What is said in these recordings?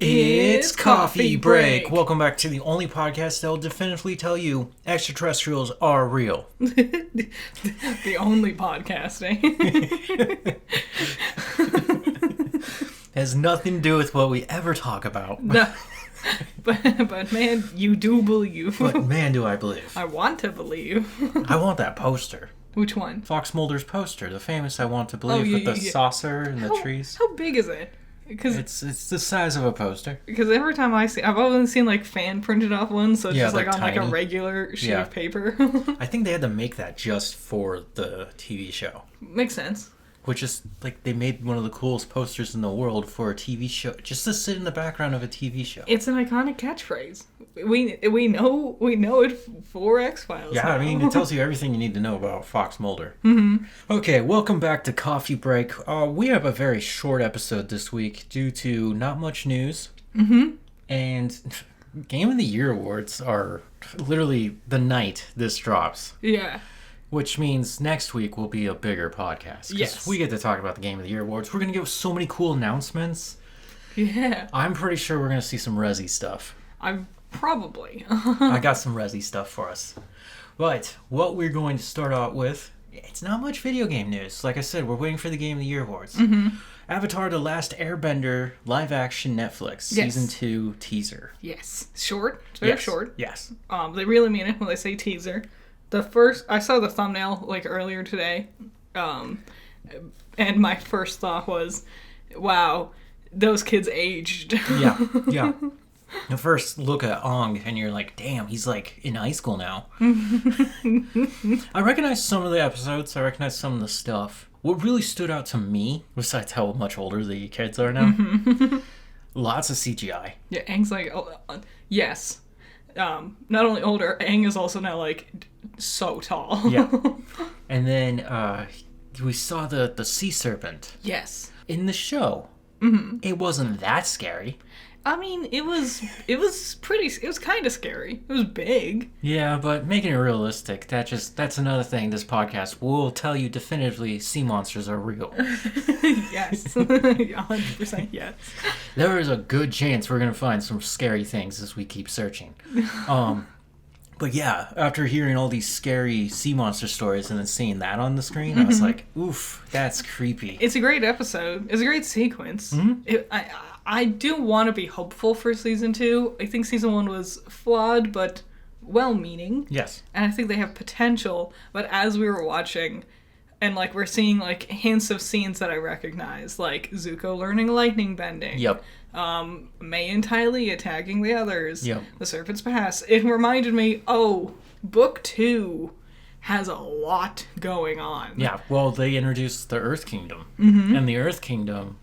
It's Coffee Break. Welcome back to the only podcast that will definitively tell you extraterrestrials are real. The only podcasting. Has nothing to do with what we ever talk about. No. But man, you do believe. But man, do I believe. I want to believe. I want that poster. Which one? Fox Mulder's poster, the famous I want to believe with the saucer and the trees. How big is it? Because it's the size of a poster. Because every time I've only seen like fan printed off ones, so it's just like on tiny. like a regular sheet of paper. I think they had to make that just for the TV show. Makes sense. Which is like they made one of the coolest posters in the world for a TV show, just to sit in the background of a TV show. It's an iconic catchphrase. We know it for X-Files. Yeah, now. I mean it tells you everything you need to know about Fox Mulder. Mm-hmm. Okay, welcome back to Coffee Break. We have a very short episode this week due to not much news. Mm-hmm. And Game of the Year awards are literally the night this drops. Yeah. Which means next week will be a bigger podcast. Yes. We get to talk about the Game of the Year awards. We're going to give so many cool announcements. Yeah. I'm pretty sure we're going to see some Resi stuff. I'm probably. I got some Resi stuff for us. But what we're going to start out with, it's not much video game news. Like I said, we're waiting for the Game of the Year awards. Mm-hmm. Avatar: The Last Airbender live action Netflix season 2 teaser. Yes. Short. It's very short. Yes. They really mean it when they say teaser. I saw the thumbnail like earlier today, and my first thought was, wow, those kids aged. Yeah. The first look at Ong, and you're like, damn, he's like in high school now. I recognize some of the episodes. I recognize some of the stuff. What really stood out to me, besides how much older the kids are now, lots of CGI. Yeah, Aang's like, yes. Not only older, Aang is also now like so tall. Yeah. And then we saw the sea serpent. Yes. In the show. Mm-hmm. It wasn't that scary. I mean, it was kind of scary. It was big. Yeah, but making it realistic, that's another thing this podcast will tell you definitively sea monsters are real. Yes. 100% yes. There is a good chance we're going to find some scary things as we keep searching. But yeah, after hearing all these scary sea monster stories and then seeing that on the screen, I was like, oof, that's creepy. It's a great episode. It's a great sequence. Mm-hmm. I do want to be hopeful for season 2. I think season 1 was flawed, but well-meaning. Yes. And I think they have potential. But as we were watching, and like we're seeing like hints of scenes that I recognize, like Zuko learning lightning bending. Yep. May and Ty Lee attacking the others. Yep. The Serpent's Pass. It reminded me, book 2 has a lot going on. Yeah, well, they introduced the Earth Kingdom. Mm-hmm. And the Earth Kingdom,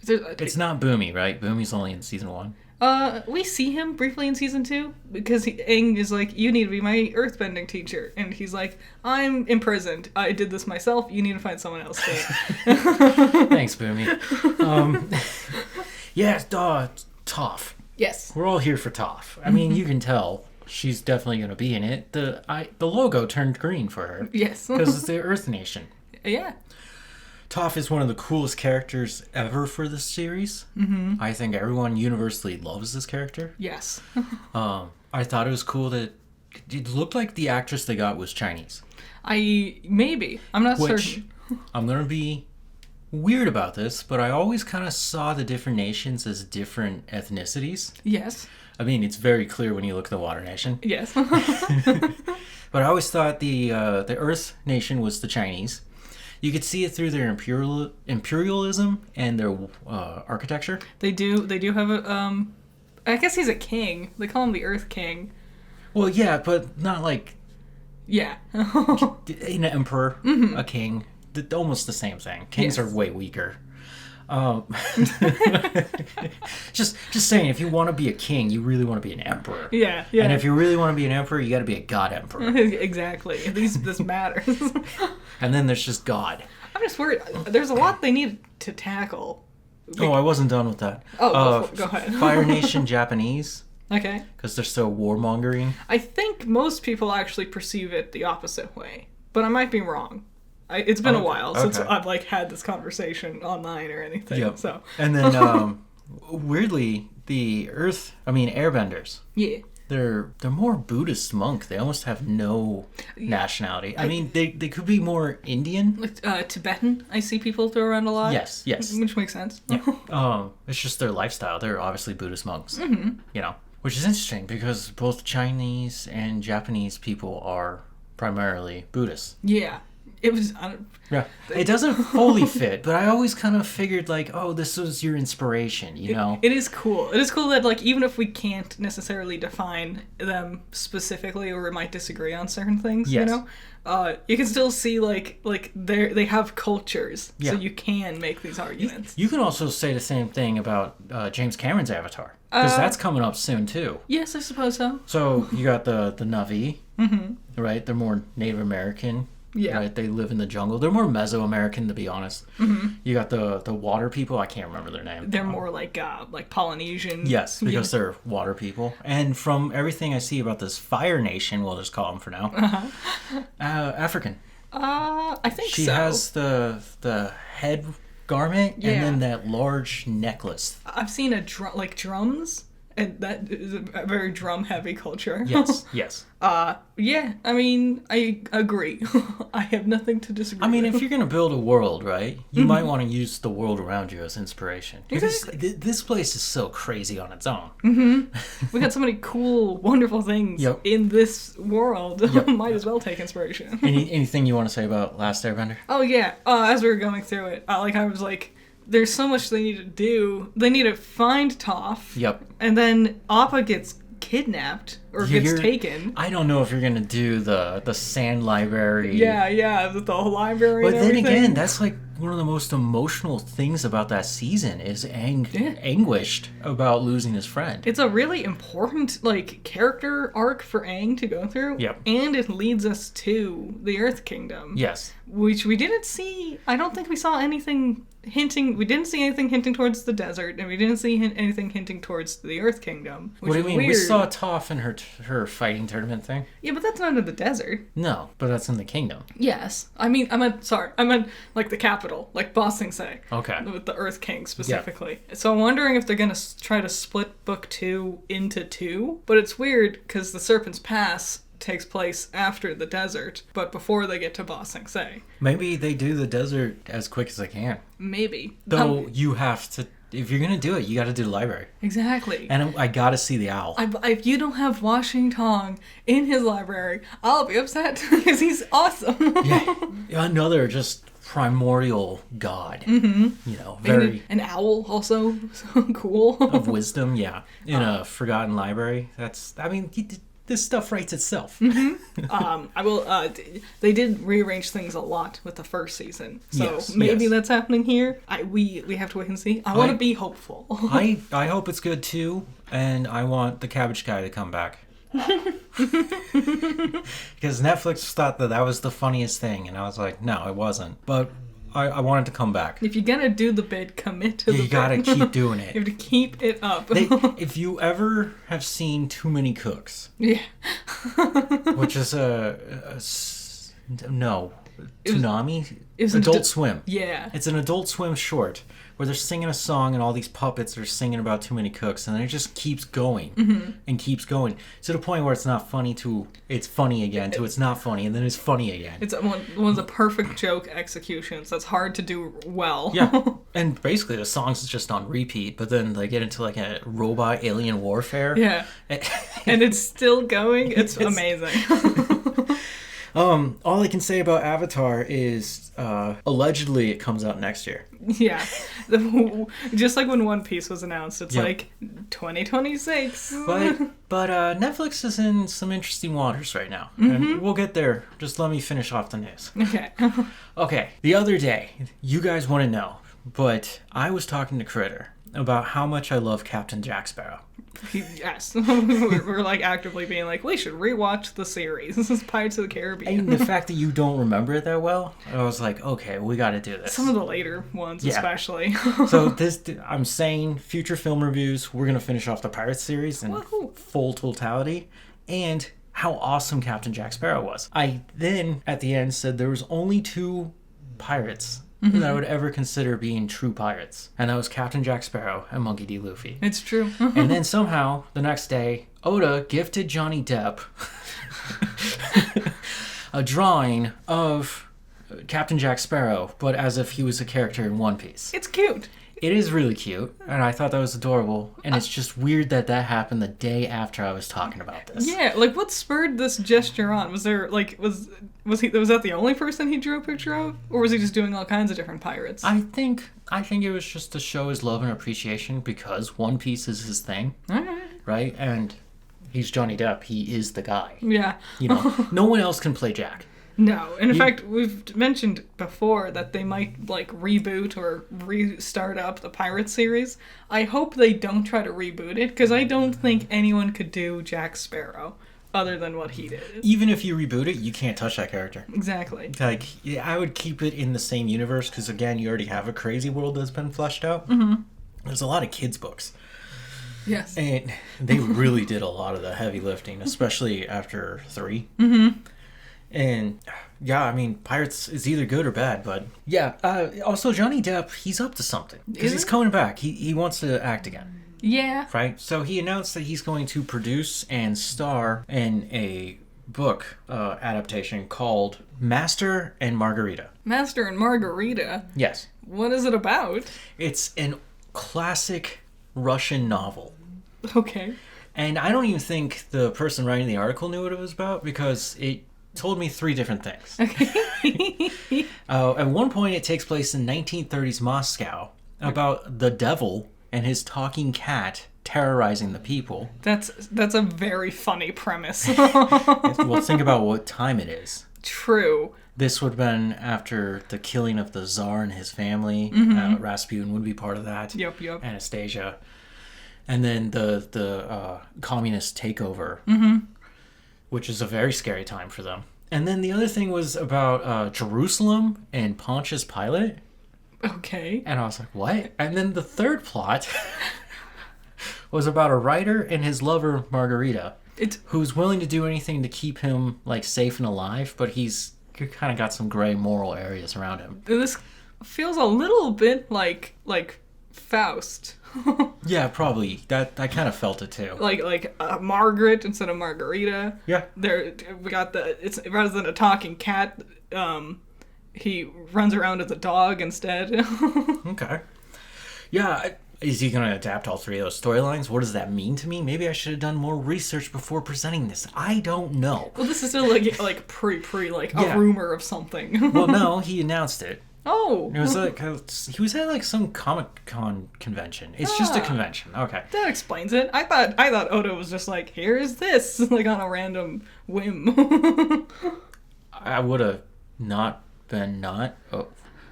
it's not Boomy, right? Boomy's only in season 1. We see him briefly in season 2 because Aang is like, you need to be my earthbending teacher. And he's like, I'm imprisoned. I did this myself. You need to find someone else to. Thanks, Boomy. Yeah, Toph. Yes. We're all here for Toph. I mean, you can tell she's definitely going to be in it. The logo turned green for her. Yes. Because it's the Earth Nation. Yeah. Toph is one of the coolest characters ever for this series. Mm-hmm. I think everyone universally loves this character. Yes. I thought it was cool that it looked like the actress they got was Chinese. Maybe. I'm not certain. I'm going to be weird about this, but I always kind of saw the different nations as different ethnicities. Yes. I mean, it's very clear when you look at the Water Nation. Yes. But I always thought the Earth Nation was the Chinese. You could see it through their imperialism and their architecture. They do have a I guess he's a king. They call him the Earth King. Well, yeah, but not like an emperor, a king. Almost the same thing. Kings are way weaker. Just saying, if you want to be a king, you really want to be an emperor. Yeah. And if you really want to be an emperor, you got to be a god emperor. Exactly. This matters. And then there's just God. I'm just worried. There's a lot they need to tackle. I wasn't done with that. Go ahead. Fire Nation Japanese. Okay. Because they're so warmongering. I think most people actually perceive it the opposite way, but I might be wrong. It's been a while since I've had this conversation online or anything. Yep. So. And then weirdly, Airbenders. Yeah. They're more Buddhist monk. They almost have no nationality. I mean, they could be more Indian. Like, Tibetan, I see people throw around a lot. Yes. Which makes sense. Yeah. It's just their lifestyle. They're obviously Buddhist monks. You know, which is interesting because both Chinese and Japanese people are primarily Buddhists. Yeah. It was... Yeah. It doesn't fully fit, but I always kind of figured like, oh, this was your inspiration, you know? It is cool. It is cool that, like, even if we can't necessarily define them specifically or we might disagree on certain things, Yes. you know? You can still see, like they have cultures, Yeah. so you can make these arguments. You can also say the same thing about James Cameron's Avatar, because that's coming up soon, too. Yes, I suppose so. So you got the Na'vi, right? They're more Native American. Yeah. Right? They live in the jungle. They're more Mesoamerican, to be honest. You got the water people. I can't remember their name. They're more like Polynesian. Yes, because they're water people. And from everything I see about this Fire Nation, we'll just call them for now, African. I think She so. has the head garment Yeah. and then that large necklace. I've seen drums, and that is a very drum-heavy culture. Yes, yes. Yeah, I mean, I agree. I have nothing to disagree I mean, with. if you're going to build a world, right, you might want to use the world around you as inspiration. Because this place is so crazy on its own. We got so many cool, wonderful things Yep. in this world. Might as well take inspiration. Anything you want to say about Last Airbender? Oh, yeah. As we were going through it, I was like, there's so much they need to do. They need to find Toph. Yep. And then Appa gets kidnapped or gets taken. I don't know if you're going to do the sand library. Yeah, the whole library But and then everything. again, that's like one of the most emotional things about that season is anguished about losing his friend. It's a really important, like, character arc for Aang to go through. Yep. And it leads us to the Earth Kingdom. Yes. Which we didn't see. I don't think we saw anything hinting. We didn't see anything hinting towards the desert, and we didn't see anything hinting towards the Earth Kingdom. Which What do you is mean? Weird. We saw Toph in her fighting tournament thing? Yeah, but that's not in the desert. No, but that's in the kingdom. Yes. I meant like the capital, like Ba Sing Se. Okay. With the Earth King specifically. So I'm wondering if they're going to try to split book 2 into 2. But it's weird because the Serpent's Pass takes place after the desert, but before they get to Ba Sing Se. Maybe they do the desert as quick as they can. Maybe. Though you have to, if you're going to do it, you got to do the library. Exactly. And I got to see the owl. If you don't have Washing Tong in his library, I'll be upset because he's awesome. Yeah. Another just primordial god. You know, very... An owl also. So cool. of wisdom, yeah. In a forgotten library. This stuff writes itself. I will. They did rearrange things a lot with the first season, so Yes, maybe yes. that's happening here. We have to wait and see. I want to be hopeful. I hope it's good too, and I want the Cabbage Guy to come back. Because Netflix thought that was the funniest thing, and I was like, no, it wasn't. But I wanted to come back. If you're gonna do the bid, commit to the bid. You gotta keep doing it. You have to keep it up. If you ever have seen Too Many Cooks, Yeah. which is Toonami? It was an Adult Swim. Yeah. It's an Adult Swim short where they're singing a song and all these puppets are singing about too many cooks, and then it just keeps going and keeps going to the point where it's not funny to it's funny again to it's not funny and then it's funny again. It's one of the perfect joke executions that's hard to do well. Yeah, and basically the song's just on repeat, but then they get into like a robot alien warfare. Yeah. And it's still going. It's amazing. All I can say about Avatar is allegedly it comes out next year. Yeah. Just like when One Piece was announced, it's like 2026. But Netflix is in some interesting waters right now. And we'll get there. Just let me finish off the news. Okay. Okay, the other day, you guys want to know, but I was talking to Critter about how much I love Captain Jack Sparrow. Yes. We're like actively being like, we should rewatch the series. This is Pirates of the Caribbean. And the fact that you don't remember it that well, I was like, okay, we got to do this. Some of the later ones, especially. So I'm saying future film reviews, we're going to finish off the Pirates series in full totality, and how awesome Captain Jack Sparrow was. I then, at the end, said there was only 2 pirates that I would ever consider being true pirates. And that was Captain Jack Sparrow and Monkey D. Luffy. It's true. And then somehow, the next day, Oda gifted Johnny Depp a drawing of Captain Jack Sparrow, but as if he was a character in One Piece. It's cute. It is really cute, and I thought that was adorable. And it's just weird that happened the day after I was talking about this. Yeah, like what spurred this gesture on? Was there like was that the only person he drew a picture of, or was he just doing all kinds of different pirates? I think it was just to show his love and appreciation because One Piece is his thing, right? And he's Johnny Depp. He is the guy. Yeah. No one else can play Jack. No, and in fact, we've mentioned before that they might like reboot or restart up the Pirate series. I hope they don't try to reboot it, because I don't think anyone could do Jack Sparrow other than what he did. Even if you reboot it, you can't touch that character. Exactly. Like, I would keep it in the same universe, because again, you already have a crazy world that's been fleshed out. There's a lot of kids' books. Yes. And they really did a lot of the heavy lifting, especially after 3. And yeah, I mean, Pirates is either good or bad, but yeah. Also, Johnny Depp, he's up to something because he's coming back. He wants to act again. Yeah. Right. So he announced that he's going to produce and star in a book adaptation called Master and Margarita. Master and Margarita. Yes. What is it about? It's an classic Russian novel. Okay. And I don't even think the person writing the article knew what it was about because it told me 3 different things. Okay. At one point, it takes place in 1930s Moscow about the devil and his talking cat terrorizing the people. That's a very funny premise. Well, think about what time it is. True. This would have been after the killing of the Tsar and his family. Rasputin would be part of that. Yep. Anastasia. And then the communist takeover. Which is a very scary time for them. And then the other thing was about Jerusalem and Pontius Pilate. Okay. And I was like, what? And then the third plot was about a writer and his lover, Margarita, who's willing to do anything to keep him like safe and alive, but he's kind of got some gray moral areas around him. This feels a little bit like Faust. Yeah, probably. I kind of felt it too. Like Margaret instead of Margarita. Yeah. We got it's rather than a talking cat, he runs around as a dog instead. Okay. Yeah. Is he going to adapt all 3 of those storylines? What does that mean to me? Maybe I should have done more research before presenting this. I don't know. Well, this is still like pre a rumor of something. Well, no, he announced it. Oh. It was like he was at like some Comic-Con convention. It's just a convention. Okay. That explains it. I thought Oda was just like, here's this, like on a random whim. I would have I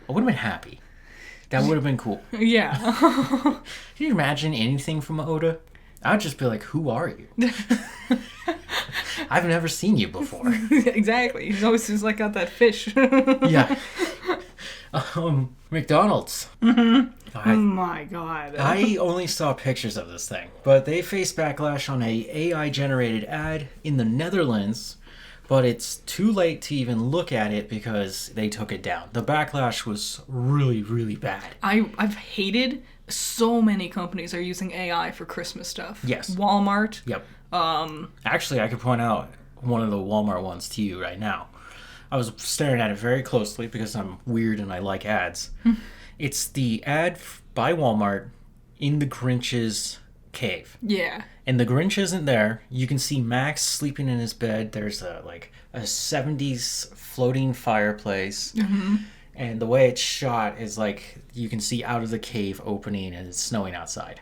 would have been happy. That would have been cool. Yeah. Can you imagine anything from Oda? I'd just be like, who are you? I've never seen you before. Exactly. He's always just like got that fish. Yeah. McDonald's. Oh my god. I only saw pictures of this thing, but they faced backlash on a AI-generated ad in the Netherlands, but it's too late to even look at it because they took it down. The backlash was really, really bad. I've hated so many companies are using AI for Christmas stuff. Yes. Walmart. Yep. Actually, I could point out one of the Walmart ones to you right now. I was staring at it very closely because I'm weird and I like ads. It's the ad by Walmart in the Grinch's cave. Yeah. And the Grinch isn't there. You can see Max sleeping in his bed. There's a 70s floating fireplace. And the way it's shot is like you can see out of the cave opening and it's snowing outside.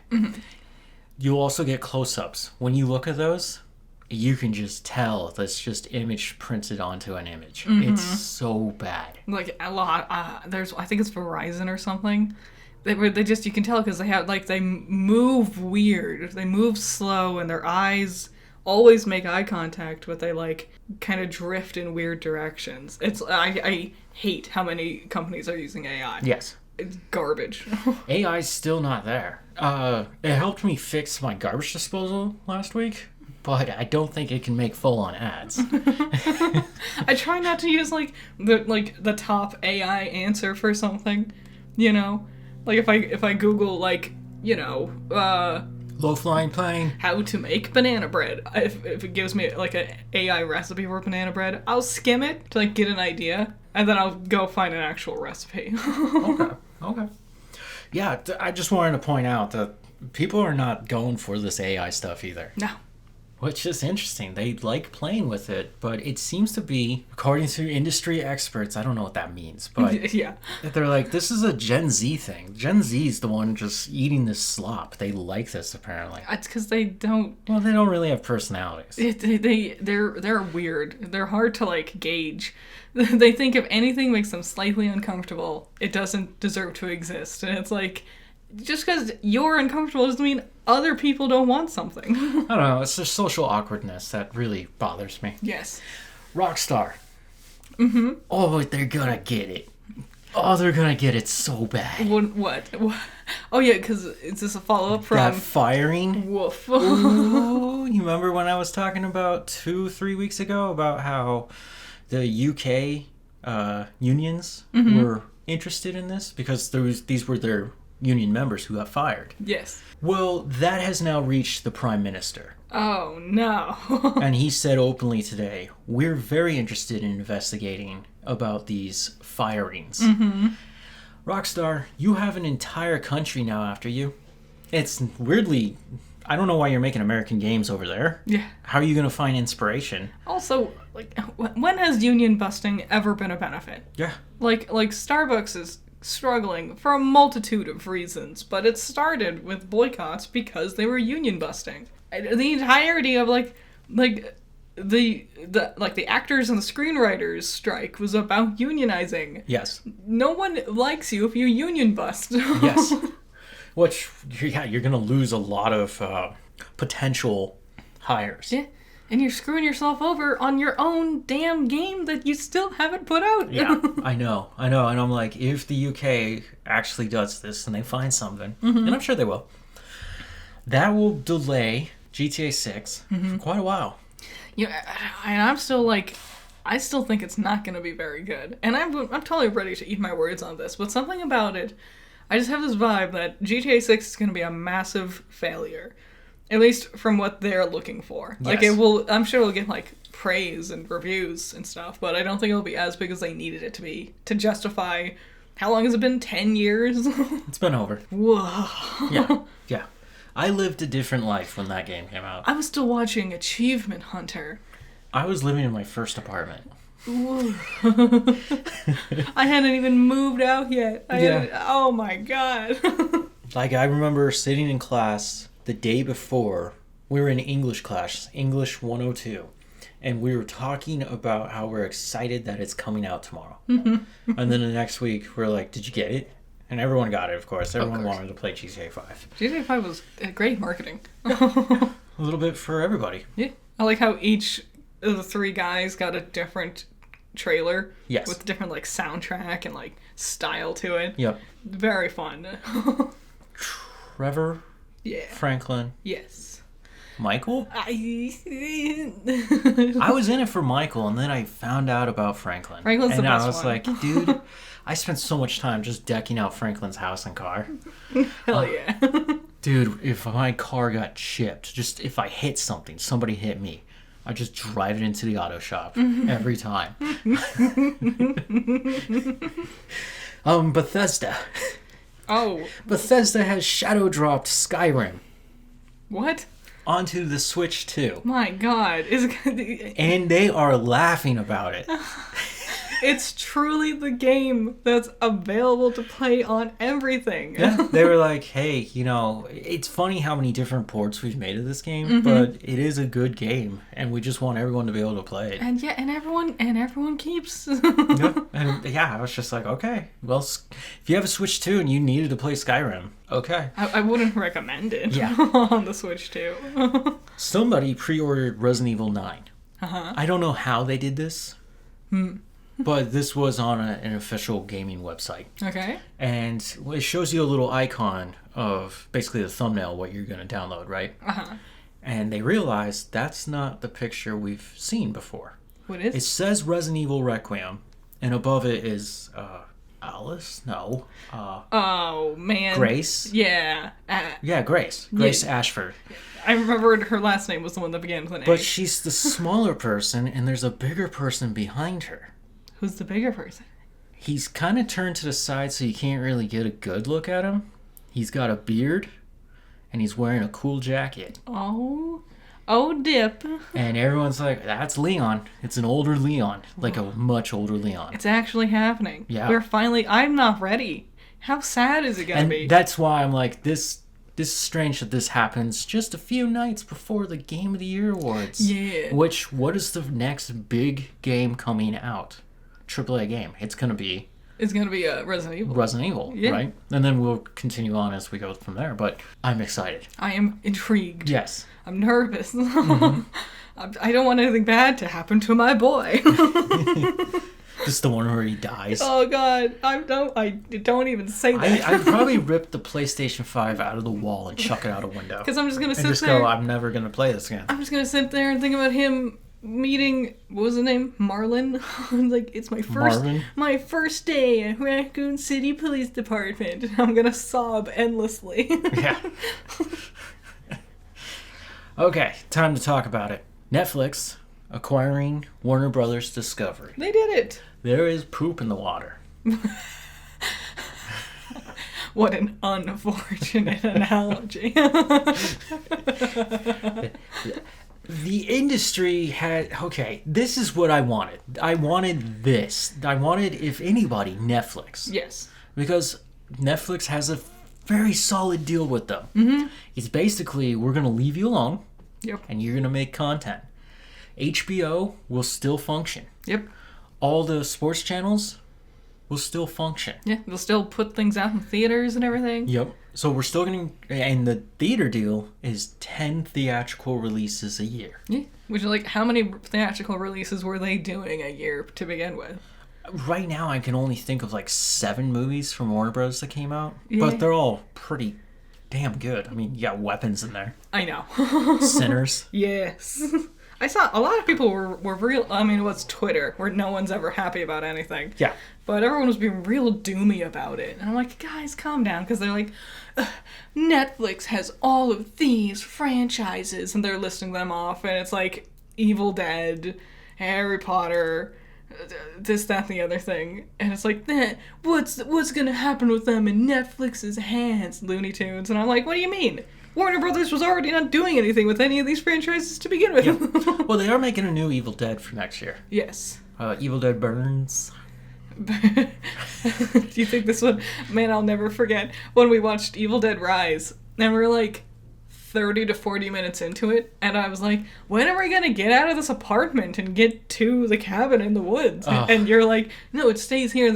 You'll also get close-ups. When you look at those, you can just tell that's just image printed onto an image. It's so bad. Like a lot. I think it's Verizon or something. They just, you can tell because they move weird. They move slow and their eyes always make eye contact, but they like kind of drift in weird directions. I hate how many companies are using AI. Yes. It's garbage. AI's still not there. It helped me fix my garbage disposal last week. but I don't think it can make full-on ads. I try not to use the top AI answer for something, you know? Like if I Google Low-flying plane. how to make banana bread. If it gives me like a AI recipe for banana bread, I'll skim it to like get an idea, and then I'll go find an actual recipe. Okay. Yeah, I just wanted to point out that people are not going for this AI stuff either. No. Which is interesting. They like playing with it, but it seems to be, according to industry experts, I don't know what that means, but Yeah. they're like, this is a Gen Z thing. Gen Z is the one just eating this slop. They like this, apparently. It's because they don't. Well, they don't really have personalities. They're weird. They're hard to like gauge. They think if anything makes them slightly uncomfortable, it doesn't deserve to exist. And it's like, just because you're uncomfortable doesn't mean other people don't want something. I don't know. It's the social awkwardness that really bothers me. Yes. Rockstar. Mm-hmm. Oh, they're gonna get it. Oh, they're gonna get it so bad. What? Oh yeah, because is this a follow up from That firing. Woof? Ooh, you remember when I was talking about 2-3 weeks ago about how the UK unions were interested in this because these were their union members who got fired. Yes. Well, that has now reached the Prime Minister. Oh no. And he said openly today, we're very interested in investigating about these firings. Mm-hmm. Rockstar, you have an entire country now after you. It's weirdly, I don't know why you're making American games over there. Yeah. How are you going to find inspiration? Also, like, when has union busting ever been a benefit? Yeah. Like Starbucks is struggling for a multitude of reasons, but it started with boycotts because they were union busting. The entirety of the actors and the screenwriters strike was about unionizing. Yes. No one likes you if you union bust. Yes. Which, yeah, you're going to lose a lot of potential hires. Yeah. And you're screwing yourself over on your own damn game that you still haven't put out. Yeah, I know. And I'm like, if the UK actually does this and they find something, and I'm sure they will, that will delay GTA 6 for quite a while. Yeah, and I'm still like, I still think it's not going to be very good. And I'm totally ready to eat my words on this, but something about it, I just have this vibe that GTA 6 is going to be a massive failure. At least from what they're looking for. Like, Yes. it will, I'm sure it'll get, like, praise and reviews and stuff, but I don't think it'll be as big as they needed it to be to justify, how long has it been? 10 years? It's been over. Whoa. Yeah. I lived a different life when that game came out. I was still watching Achievement Hunter. I was living in my first apartment. I hadn't even moved out yet. Oh my god. Like, I remember sitting in class the day before, we were in English class, English 102, and we were talking about how we're excited that it's coming out tomorrow. And then the next week, we're like, did you get it? And everyone got it, of course. Everyone wanted to play GTA 5. GTA 5 was great marketing. A little bit for everybody. Yeah. I like how each of the three guys got a different trailer. Yes. With different, like, soundtrack and, like, style to it. Yep. Very fun. Trevor, Yeah. Franklin, Yes. Michael? I I was in it for Michael, and then I found out about Franklin. Franklin's and the best I was one. like, dude, I spent so much time just decking out Franklin's house and car. Hell yeah. Dude, if my car got chipped, just if I hit something, somebody hit me, I just drive it into the auto shop every time. Bethesda. Oh. Bethesda has shadow dropped Skyrim What? onto the Switch 2. My god. And they are laughing about it. It's truly the game that's available to play on everything. Yeah, they were like, hey, you know, it's funny how many different ports we've made of this game, but it is a good game, and we just want everyone to be able to play it. And yeah, and everyone keeps. And yeah, I was just like, okay, well, if you have a Switch 2 and you needed to play Skyrim, okay. I wouldn't recommend it Yeah. on the Switch too. Somebody pre-ordered Resident Evil 9. I don't know how they did this, but this was on an official gaming website. Okay. And it shows you a little icon of basically the thumbnail, what you're going to download, right? And they realize that's not the picture we've seen before. What is it? It says Resident Evil Requiem, and above it is Alice? No. Oh, man. Grace? Yeah. Yeah, Grace. Grace Ashford. I remembered her last name was the one that began with an A. But she's the smaller person, and there's a bigger person behind her. Who's the bigger person? He's kind of turned to the side so you can't really get a good look at him. He's got a beard, and he's wearing a cool jacket. Oh, dip. And everyone's like, that's Leon. It's an older Leon. Like a much older Leon. It's actually happening. Yeah. We're finally... I'm not ready. How sad is it going to be? That's why I'm like, this is strange that this happens just a few nights before the Game of the Year Awards. Yeah. What is the next big game coming out? AAA game. It's going to be Resident Evil. Yeah. Right? And then we'll continue on as we go from there. But I'm excited. I am intrigued. Yes. I'm nervous. Mm-hmm. I don't want anything bad to happen to my boy. Just the one where he dies. Oh God! I don't even say that. I'd probably rip the PlayStation 5 out of the wall and chuck it out a window. Because I'm just gonna sit and just there. go, I'm never gonna play this again. I'm just gonna sit there and think about him meeting, what was his name? Marlon. Like, it's my first day at Raccoon City Police Department, and I'm gonna sob endlessly. Yeah. Okay, time to talk about it. Netflix acquiring Warner Brothers Discovery. They did it. There is poop in the water. What an unfortunate analogy. The industry had... Okay, this is what I wanted. I wanted this. I wanted, if anybody, Netflix. Yes. Because Netflix has a very solid deal with them. Mm-hmm. It's basically, we're going to leave you alone. Yep. And you're going to make content. HBO will still function. Yep. All the sports channels will still function. Yeah, they'll still put things out in theaters and everything. Yep. So we're still getting... And the theater deal is 10 theatrical releases a year. Yeah. Which, like, how many theatrical releases were they doing a year to begin with? Right now, I can only think of, like, 7 movies from Warner Bros. That came out. Yeah. But they're all pretty damn good. I mean, you got Weapons in there. I know. Sinners. Yes. I saw a lot of people were real... I mean, it was Twitter, where no one's ever happy about anything. Yeah. But everyone was being real doomy about it. And I'm like, guys, calm down. Because they're like, Netflix has all of these franchises. And they're listing them off. And it's like Evil Dead, Harry Potter, this, that, and the other thing. And it's like, what's going to happen with them in Netflix's hands, Looney Tunes? And I'm like, what do you mean? Warner Brothers was already not doing anything with any of these franchises to begin with. Yeah. Well, they are making a new Evil Dead for next year. Yes. Evil Dead Burns. Do you think this one... Man, I'll never forget when we watched Evil Dead Rise. And we were like 30 to 40 minutes into it. And I was like, when are we going to get out of this apartment and get to the cabin in the woods? Oh. And you're like, no, it stays here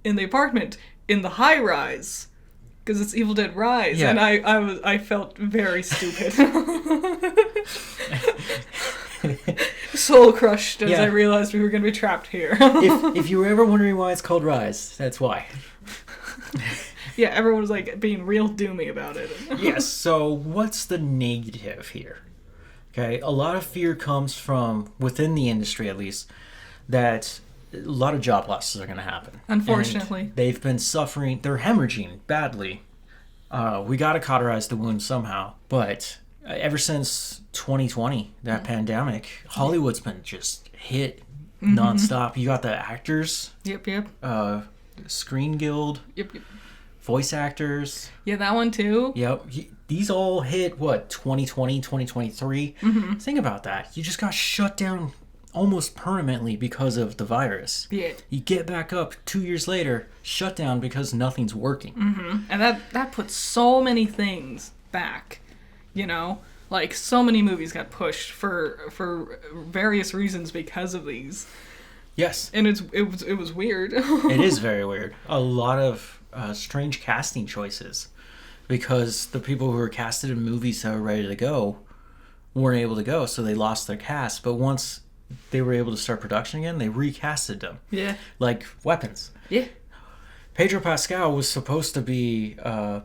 in the apartment in the high rise. Because it's Evil Dead Rise, yeah. And I felt very stupid. Soul crushed as I realized we were going to be trapped here. if you were ever wondering why it's called Rise, that's why. Yeah, everyone was like being real doomy about it. Yes, so what's the negative here? Okay, a lot of fear comes from, within the industry at least, that a lot of job losses are going to happen. Unfortunately. And they've been suffering, they're hemorrhaging badly. We got to cauterize the wound somehow. But ever since 2020, that pandemic, Hollywood's been just hit nonstop. You got the actors. Yep. Screen Guild. Yep. Voice actors. Yeah, that one too. Yep. These all hit, 2020, 2023? Mm-hmm. Think about that. You just got shut down almost permanently because of the virus. Yeah. You get back up 2 years later, shut down because nothing's working. Mm-hmm. And that puts so many things back, you know? Like, so many movies got pushed for various reasons because of these. Yes. And it was weird. It is very weird. A lot of strange casting choices because the people who were casted in movies that were ready to go weren't able to go, so they lost their cast. But once they were able to start production again, they recasted them. Yeah. Like Weapons. Yeah. Pedro Pascal was supposed to be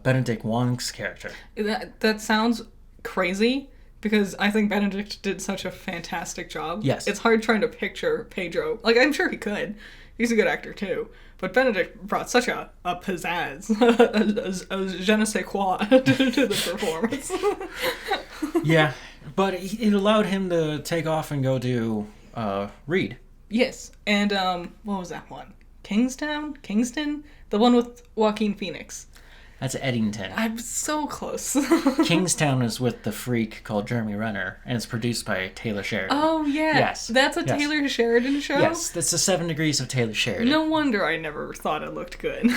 Benedict Wong's character. That sounds crazy because I think Benedict did such a fantastic job. Yes. It's hard trying to picture Pedro. Like, I'm sure he could. He's a good actor, too. But Benedict brought such a pizzazz, a je ne sais quoi to the performance. Yeah, but it allowed him to take off and go do Reed. Yes, and what was that one? Kingston? The one with Joaquin Phoenix. That's Eddington. I'm so close. Kingstown is with the freak called Jeremy Renner, and it's produced by Taylor Sheridan. Oh, yeah. Yes. That's a Taylor Sheridan show? Yes, that's the 7 Degrees of Taylor Sheridan. No wonder I never thought it looked good.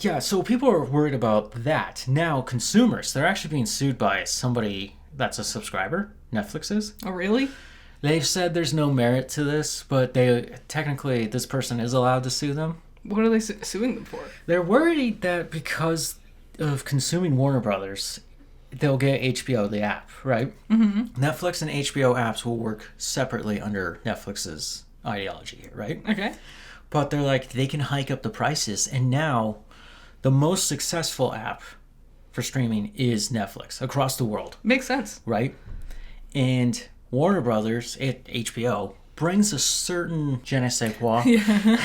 Yeah, so people are worried about that. Now, consumers, they're actually being sued by somebody that's a subscriber. Netflix is. Oh, really? They've said there's no merit to this, but technically this person is allowed to sue them. What are they suing them for? They're worried that because of consuming Warner Brothers, they'll get HBO, the app, right? Mm-hmm. Netflix and HBO apps will work separately under Netflix's ideology here, right? Okay. But they're like, they can hike up the prices, and now the most successful app for streaming is Netflix across the world. Makes sense. Right? And Warner Brothers, HBO, brings a certain je ne sais quoi. Yeah.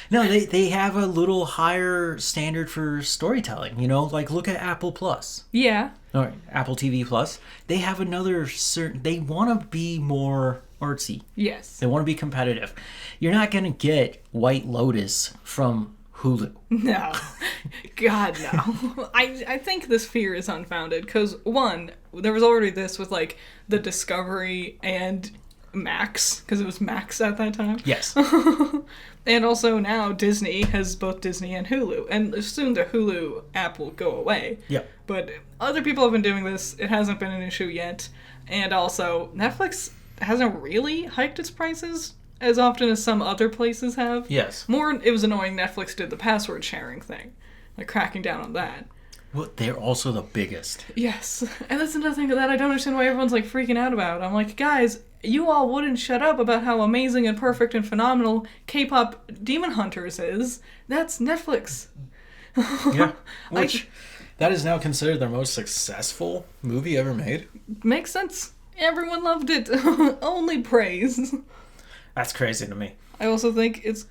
No, they have a little higher standard for storytelling, you know? Like, look at Apple Plus. Yeah. Or Apple TV Plus. They have another certain... They want to be more artsy. Yes. They want to be competitive. You're not going to get White Lotus from Hulu. No. God, no. I think this fear is unfounded because, one, there was already this with, like, the Discovery and Max, because it was Max at that time. Yes. And also now Disney has both Disney and Hulu, and soon the Hulu app will go away. Yep. But other people have been doing this. It hasn't been an issue yet. And also, Netflix hasn't really hiked its prices as often as some other places have. Yes. It was annoying Netflix did the password sharing thing. Like, cracking down on that. Well, they're also the biggest. Yes. And that's another thing that I don't understand why everyone's, like, freaking out about. I'm like, guys, you all wouldn't shut up about how amazing and perfect and phenomenal K-pop Demon Hunters is. That's Netflix. Yeah. Which, that is now considered their most successful movie ever made. Makes sense. Everyone loved it. Only praise. That's crazy to me. I also think it's...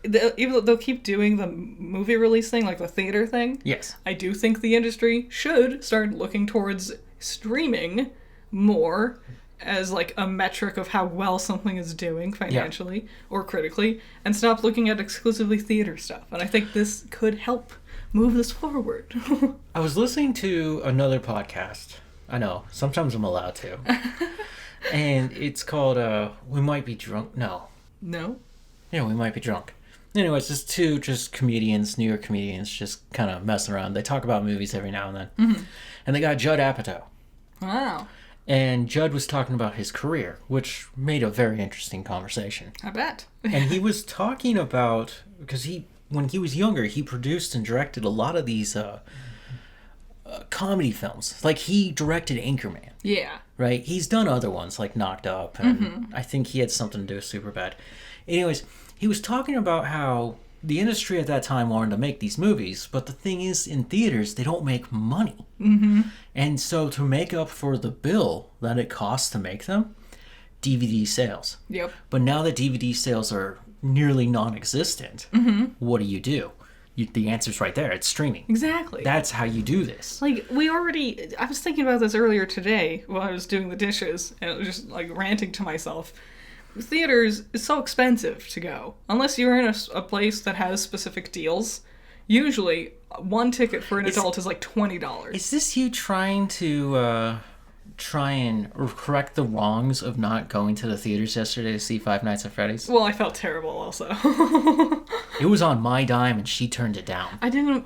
Even though they'll keep doing the movie release thing, like the theater thing, Yes. I do think the industry should start looking towards streaming more as, like, a metric of how well something is doing financially or critically, and stop looking at exclusively theater stuff. And I think this could help move this forward. I was listening to another podcast. I know, sometimes I'm allowed to. And it's called, We Might Be Drunk. No. No? Yeah, We Might Be Drunk. Anyways, just two comedians, New York comedians, just kind of messing around. They talk about movies every now and then. Mm-hmm. And they got Judd Apatow. Wow. And Judd was talking about his career, which made a very interesting conversation. I bet. And he was talking about, because when he was younger, he produced and directed a lot of these comedy films. Like, he directed Anchorman. Yeah. Right? He's done other ones, like Knocked Up, and I think he had something to do with Superbad. Anyways, he was talking about how the industry at that time wanted to make these movies, but the thing is, in theaters, they don't make money. Mm-hmm. And so to make up for the bill that it costs to make them, DVD sales. Yep. But now that DVD sales are nearly non-existent, what do? The answer's right there. It's streaming. Exactly. That's how you do this. Like, I was thinking about this earlier today while I was doing the dishes, and it was just, like, ranting to myself. Theaters is so expensive to go. Unless you're in a place that has specific deals, usually one ticket for an adult is like $20. Is this you trying to correct the wrongs of not going to the theaters yesterday to see Five Nights at Freddy's? Well, I felt terrible also. It was on my dime and she turned it down. I didn't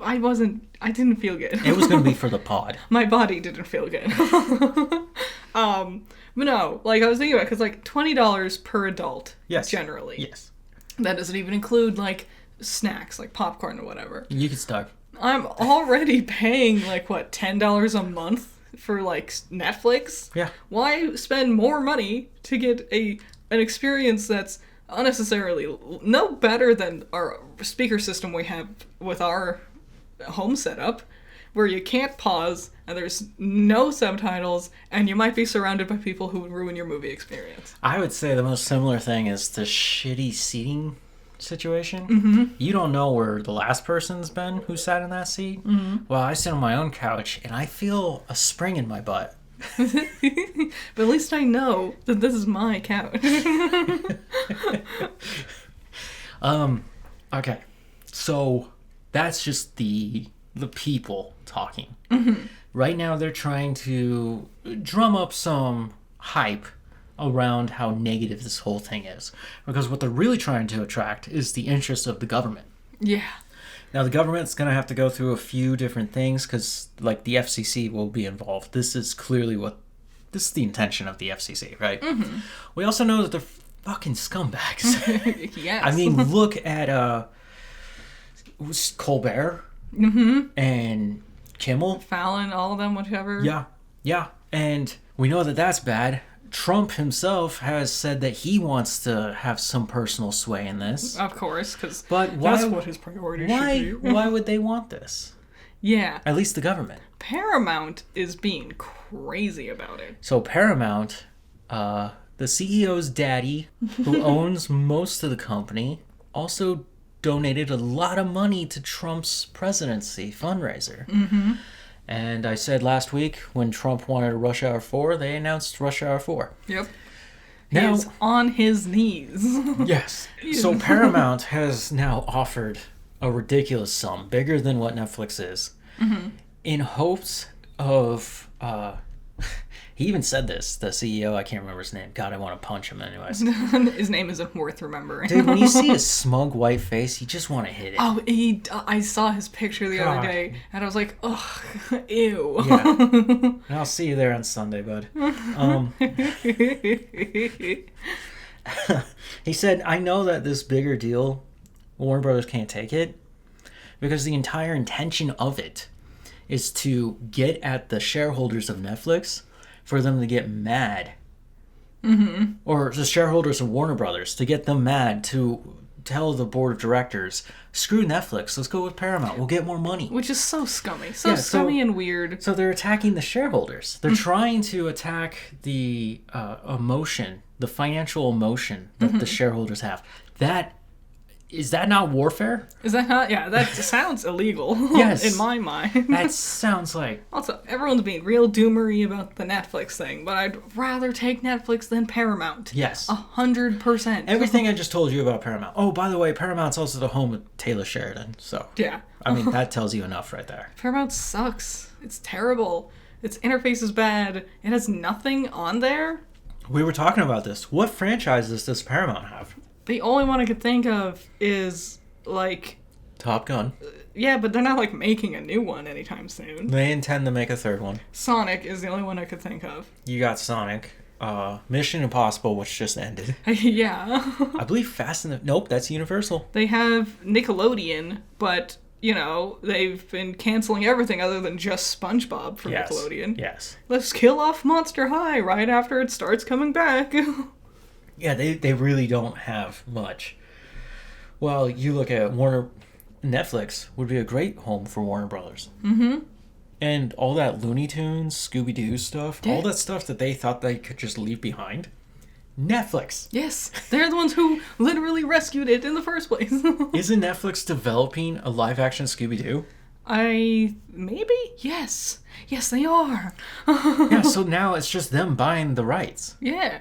feel good. It was going to be for the pod. My body didn't feel good. But no, like, I was thinking about it, because, like, $20 per adult, Yes. generally. Yes. That doesn't even include, like, snacks, like popcorn or whatever. You could start. I'm already paying, like, what, $10 a month for, like, Netflix? Yeah. Why spend more money to get an experience that's unnecessarily no better than our speaker system we have with our home setup where you can't pause and there's no subtitles and you might be surrounded by people who would ruin your movie experience. I would say the most similar thing is the shitty seating situation. You don't know where the last person's been who sat in that seat. Well, I sit on my own couch and I feel a spring in my butt. But at least I know that this is my couch. Okay. So that's just the people talking. Right now they're trying to drum up some hype around how negative this whole thing is. Because what they're really trying to attract is the interest of the government. Yeah. Now, the government's going to have to go through a few different things because, like, the FCC will be involved. This is clearly this is the intention of the FCC, right? We also know that they're fucking scumbags. Yes. I mean, look at Colbert and Kimmel. Fallon, all of them, whichever. Yeah. And we know that that's bad. Trump himself has said that he wants to have some personal sway in this. Of course, because that's what his priorities should be. Why would they want this? Yeah. At least the government. Paramount is being crazy about it. So Paramount, the CEO's daddy, who owns most of the company, also donated a lot of money to Trump's presidency fundraiser. And I said last week, when Trump wanted a Rush Hour 4, they announced Rush Hour 4. Yep. Now, He's on his knees. Yes. So Paramount has now offered a ridiculous sum, bigger than what Netflix is, in hopes of... he even said this, the CEO, I can't remember his name. God, I want to punch him anyways. His name isn't worth remembering. Dude, when you see his smug white face, you just want to hit it. Oh, I saw his picture the other day, and I was like, ugh, ew. Yeah. And I'll see you there on Sunday, bud. He said, I know that this bigger deal, Warner Brothers can't take it, because the entire intention of it is to get at the shareholders of Netflix for them to get mad. Or the shareholders of Warner Brothers to get them mad to tell the board of directors, screw Netflix, let's go with Paramount, we'll get more money. Which is so scummy. Scummy and weird. So they're attacking the shareholders. They're trying to attack the emotion, the financial emotion that the shareholders have. Is that not warfare? Is that not? Yeah, that sounds illegal. Yes. In my mind. That sounds like... Also, everyone's being real doomery about the Netflix thing, but I'd rather take Netflix than Paramount. Yes. 100%. Everything I just told you about Paramount. Oh, by the way, Paramount's also the home of Taylor Sheridan, so... Yeah. I mean, that tells you enough right there. Paramount sucks. It's terrible. Its interface is bad. It has nothing on there. We were talking about this. What franchises does Paramount have? The only one I could think of is, like... Top Gun. Yeah, but they're not, like, making a new one anytime soon. They intend to make a third one. Sonic is the only one I could think of. You got Sonic. Mission Impossible, which just ended. Yeah. I believe Fast and the... Nope, that's Universal. They have Nickelodeon, but, you know, they've been canceling everything other than just SpongeBob for Nickelodeon. Yes. Let's kill off Monster High right after it starts coming back. Yeah, they really don't have much. Well, you look at Netflix would be a great home for Warner Brothers. And all that Looney Tunes, Scooby-Doo stuff, all that stuff that they thought they could just leave behind. Netflix. Yes, they're the ones who literally rescued it in the first place. Isn't Netflix developing a live-action Scooby-Doo? Maybe? Yes. Yes, they are. Yeah, so now it's just them buying the rights. Yeah.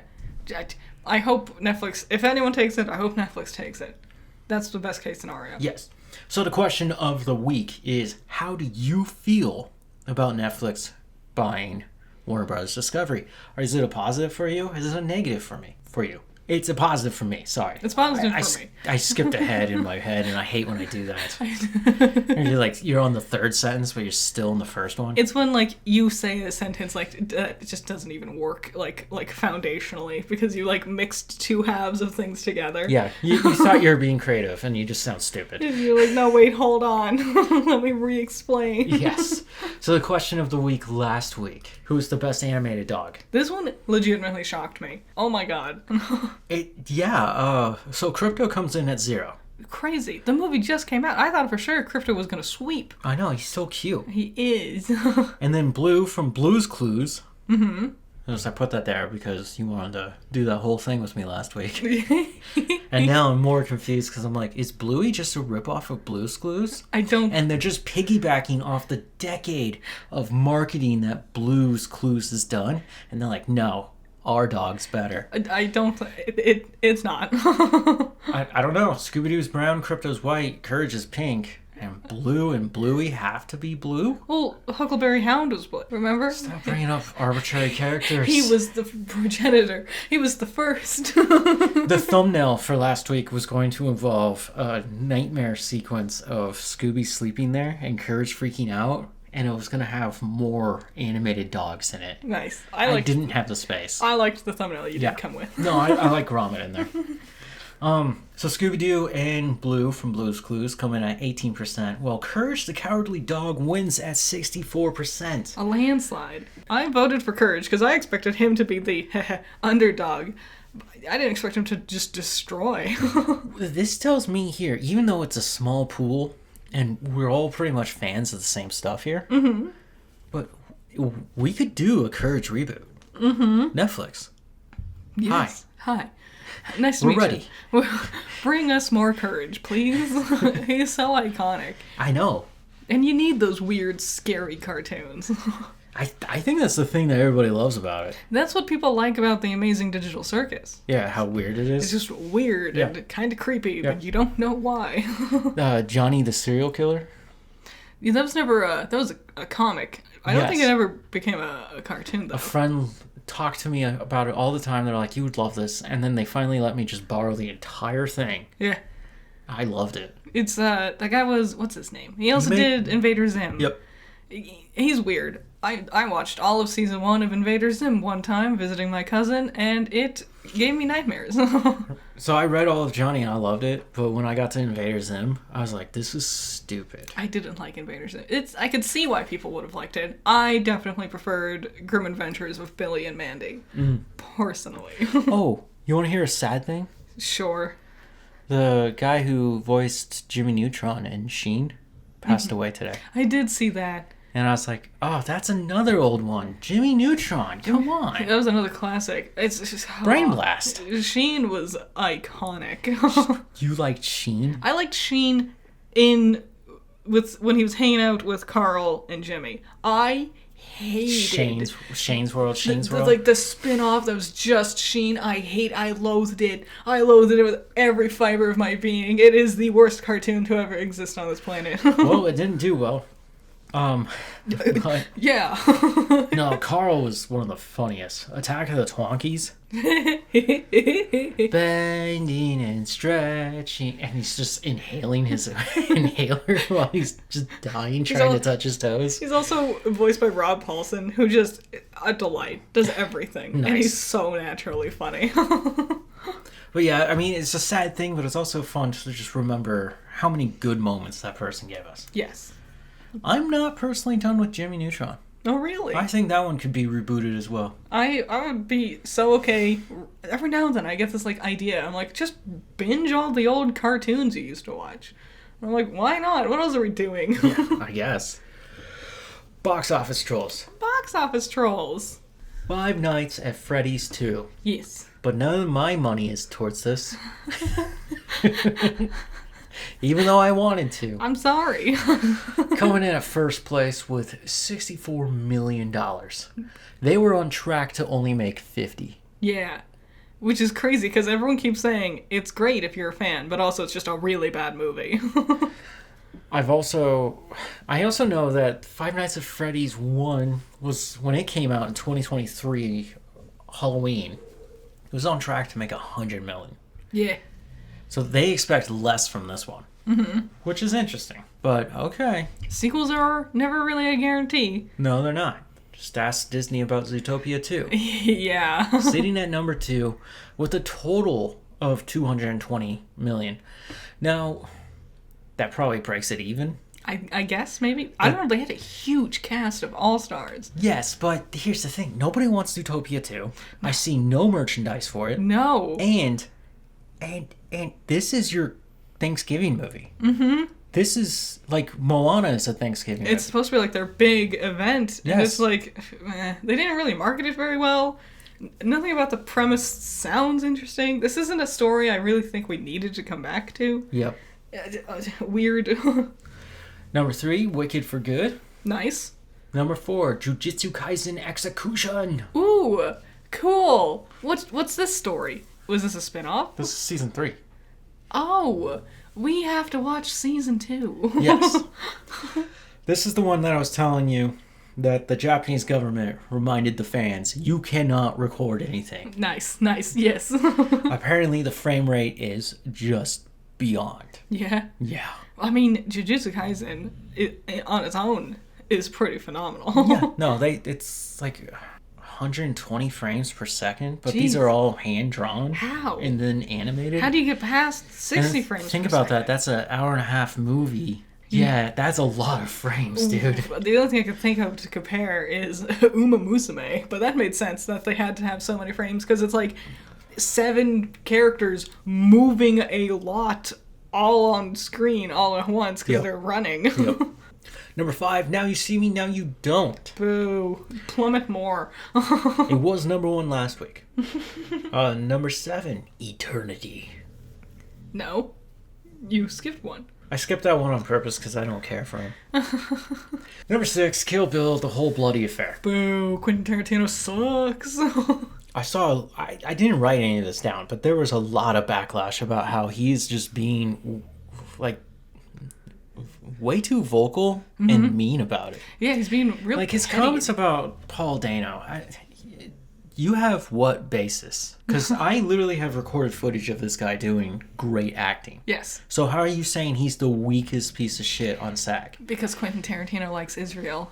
I hope Netflix, if anyone takes it, I hope Netflix takes it. That's the best case scenario. Yes. So the question of the week is, how do you feel about Netflix buying Warner Bros. Discovery? Or is it a positive for you? Is it a negative for you? It's a positive for me. Sorry. It's positive for me. I skipped ahead in my head, and I hate when I do that. You're on the third sentence, but you're still in the first one. It's when you say a sentence it just doesn't even work like foundationally because you mixed two halves of things together. Yeah, you thought you were being creative, and you just sound stupid. You're like, no, wait, hold on, let me re-explain. Yes. So the question of the week last week: who's the best animated dog? This one legitimately shocked me. Oh my god. So crypto comes in at 0. Crazy. The movie just came out. I thought for sure Krypto was going to sweep. I know, he's so cute. He is. And then Blue from Blue's Clues. Mm-hmm. I put that there because you wanted to do that whole thing with me last week. And now I'm more confused because I'm like, is Bluey just a ripoff of Blue's Clues? I don't... And they're just piggybacking off the decade of marketing that Blue's Clues has done. And they're like, no, our dog's better. I don't... It's not. I don't know. Scooby-Doo's brown, Crypto's white, Courage is pink. And Blue and Bluey have to be blue? Well, Huckleberry Hound was blue, remember? Stop bringing up arbitrary characters. He was the progenitor. He was the first. The thumbnail for last week was going to involve a nightmare sequence of Scooby sleeping there and Courage freaking out. And it was going to have more animated dogs in it. Nice. I didn't have the space. I liked the thumbnail you did come with. No, I like Gromit in there. So Scooby-Doo and Blue from Blue's Clues come in at 18%, while Courage the Cowardly Dog wins at 64%. A landslide. I voted for Courage because I expected him to be the underdog. I didn't expect him to just destroy. This tells me here, even though it's a small pool, and we're all pretty much fans of the same stuff here, but we could do a Courage reboot. Netflix. Yes. Hi. Nice to meet ready. you. Bring us more Courage, please. He's so iconic. I know. And you need those weird, scary cartoons. I think that's the thing that everybody loves about it. That's what people like about the Amazing Digital Circus. Yeah, how weird it is. It's just weird and kind of creepy, but you don't know why. Johnny the Serial Killer? Yeah, that was never that was a comic. I don't think it ever became a cartoon, though. A friend talked to me about it all the time. They're like, you would love this. And then they finally let me just borrow the entire thing. Yeah. I loved it. It's, that guy was, what's his name? He also did Invader Zim. Yep. He's weird. I watched all of season 1 of Invader Zim one time visiting my cousin, and it gave me nightmares. So I read all of Johnny and I loved it, but when I got to Invader Zim, I was like, this is stupid. I didn't like Invader Zim. I could see why people would have liked it. I definitely preferred Grim Adventures with Billy and Mandy. Personally. Oh, you want to hear a sad thing? Sure. The guy who voiced Jimmy Neutron in Sheen passed away today. I did see that. And I was like, oh, that's another old one. Jimmy Neutron, come on. That was another classic. It's just Brain Blast. Sheen was iconic. You liked Sheen? I liked Sheen when he was hanging out with Carl and Jimmy. I hated Shane's World. Like the spin-off that was just Sheen. I loathed it. I loathed it with every fiber of my being. It is the worst cartoon to ever exist on this planet. Well, it didn't do well. But, yeah. No, Carl was one of the funniest. Attack of the Twonkies. Bending and stretching, and he's just inhaling his inhaler while he's just dying, trying to touch his toes. He's also voiced by Rob Paulson, who just a delight, does everything, nice. And he's so naturally funny. But yeah, I mean, it's a sad thing, but it's also fun to just remember how many good moments that person gave us. Yes. I'm not personally done with Jimmy Neutron. Oh, really? I think that one could be rebooted as well. I would be so okay. Every now and then I get this idea. I'm like, just binge all the old cartoons you used to watch. And I'm like, why not? What else are we doing? Yeah, I guess. Box Office Trolls. Box Office Trolls. Five Nights at Freddy's 2. Yes. But none of my money is towards this. Even though I wanted to. I'm sorry. Coming in at first place with $64 million. They were on track to only make 50. Yeah. Which is crazy because everyone keeps saying it's great if you're a fan, but also it's just a really bad movie. I also know that Five Nights at Freddy's 1 was, when it came out in 2023, Halloween, it was on track to make $100 million. Yeah. So they expect less from this one, which is interesting. But okay. Sequels are never really a guarantee. No, they're not. Just ask Disney about Zootopia 2. Yeah. Sitting at number 2 with a total of $220 million. Now, that probably breaks it even. I guess, maybe. I don't know. They had a huge cast of all-stars. Yes, but here's the thing. Nobody wants Zootopia 2. I see no merchandise for it. No. And this is your Thanksgiving movie. Mm-hmm. This is like Moana is a Thanksgiving movie. It's supposed to be like their big event. Yes. And it's like, they didn't really market it very well. Nothing about the premise sounds interesting. This isn't a story I really think we needed to come back to. Yep. Weird. Number 3, Wicked for Good. Nice. Number 4, Jujutsu Kaisen Execution. Ooh, cool. What's this story? Was this a spin-off? This is season 3. Oh, we have to watch season 2. Yes. This is the one that I was telling you that the Japanese government reminded the fans, you cannot record anything. Nice, yes. Apparently the frame rate is just beyond. Yeah. Yeah. I mean, Jujutsu Kaisen, on its own, is pretty phenomenal. Yeah. No, it's like 120 frames per second, but these Jeez. are all hand-drawn. How? And then animated. How do you get past 60 And frames think per about second? that. That's an hour and a half movie. Yeah, that's a lot of frames, dude. The only thing I could think of to compare is Uma Musume, but that made sense that they had to have so many frames because it's like 7 characters moving a lot all on screen all at once because they're running. Yep. Number 5, Now You See Me, Now You Don't. Boo. Plummet more. It was number 1 last week. Number 7, Eternity. No. You skipped one. I skipped that one on purpose because I don't care for him. Number 6, Kill Bill, The Whole Bloody Affair. Boo. Quentin Tarantino sucks. I didn't write any of this down, but there was a lot of backlash about how he's just being, like, way too vocal and mean about it. Yeah, he's being really Like, his petty. comments about Paul Dano, you have what basis? Because I literally have recorded footage of this guy doing great acting. Yes. So how are you saying he's the weakest piece of shit on SAG? Because Quentin Tarantino likes Israel